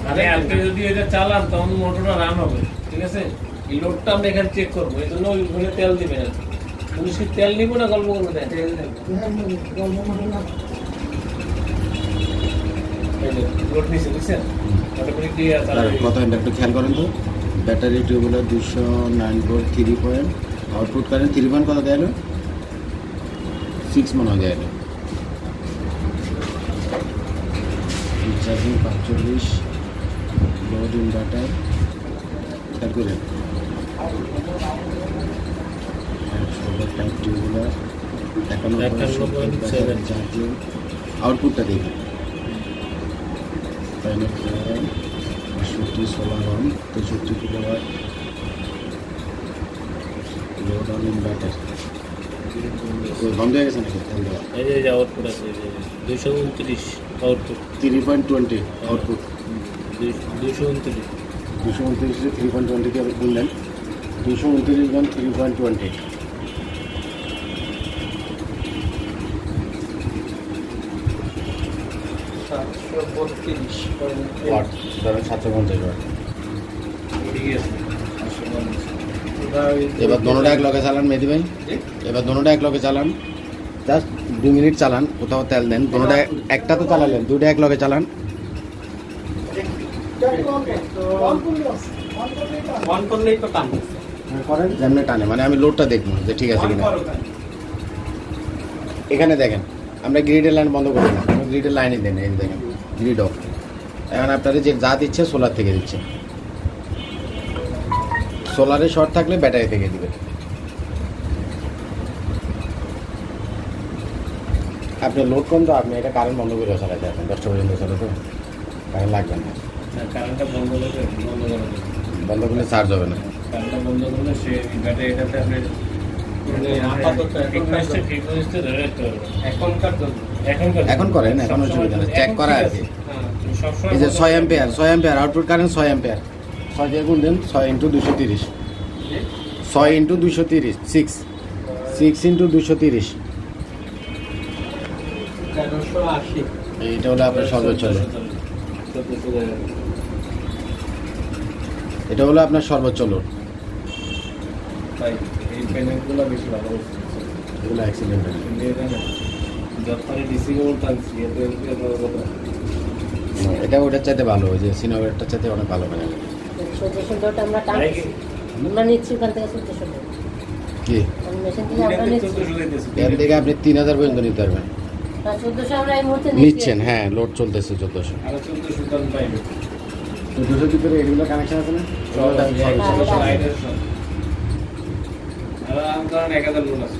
আরে আজকে যদি এটা চালান তখন মোটরটা রান হবে, ঠিক আছে? এই লোডটা আমরা এখানে চেক করবো, এই জন্য ওইখানে তেল দিবেন। পুলিশ কি তেল নিবো না গল্প করবো? তেল লোড নিচ্ছে, বুঝছেন? কথা একটু খেয়াল করেন তো। Battery tubular 209 volt 3 point, output current 3 point কত দেয়? 6 মনে হয় দেয়। চার্জিং 45, লোড ইনভার্টার খেয়াল করেন। টিউবুলার 51 চার্জিং, আউটপুটটা দেখুন। 65 16 ohm 63 kilowatt, load on inverter. বন্ধ হয়ে গেছে নাকি? এই যে আউটপুট আছে 229 আউটপুট, 3.20 আউটপুট। 229 3.20 কে আপনি বললেন 229 গুণ 3.20 ওয়াট, ধরেন 750 ওয়াট। এবার দোনোটা এক লগে চালান মেহেদি ভাই, এবার দোনোটা এক লগে চালান, জাস্ট 2 মিনিট চালান, কোথাও তেল দেন। দোনোটা একটা তো চালালেন, দুইটা এক লগে চালান। যেমনি টানে, মানে আমি লোডটা দেখবো যে ঠিক আছে কিনা। এখানে দেখেন আমরা গ্রিডের লাইন বন্ধ করি না, গ্রিডের লাইনই দেন। এই দেখেন গ্রিড অফ। এখন আপনারা যে যা দিচ্ছে সোলার থেকে দিচ্ছে, সোলারে শর্ট থাকলে ব্যাটারি থেকে দিবে। আপনি লোড কম তো আপনি এটা কারেন্ট বন্ধ করে চালাতে পারেন, 10টা পর্যন্ত চলে তো কারেন্ট লাগবে না। কারেন্টটা বন্ধ করলে চার্জ হবে না। কারেন্টটা বন্ধ করলে সে ব্যাটারিটাতে আপনি এখন করেন, এখন অসুবিধা নেই, চেক করা আছে। এই যে 6 অ্যাম্পিয়ার আউটপুট কারেন্ট 6 অ্যাম্পিয়ার, 6 দিয়ে গুণ দেন, 6 × 230, 6 × 230, 6 × 230। এইটা হলো আপনার সর্বোচ্চ, এটা হলো আপনার সর্বোচ্চ লোড। এগুলো অ্যাক্সিডেন্ট এটা ওটার চাইতে ভালো, ওই যে সিনোভেরটার চাইতে অনেক ভালো মানে। কি এর থেকে আপনি 3000 পর্যন্ত নিতে পারবেন। নিচ্ছেন, হ্যাঁ লোড চলতেছে 1400। 1400 ভিতরে এগুলো কানেকশন আছে না? 1000 লোড আছে।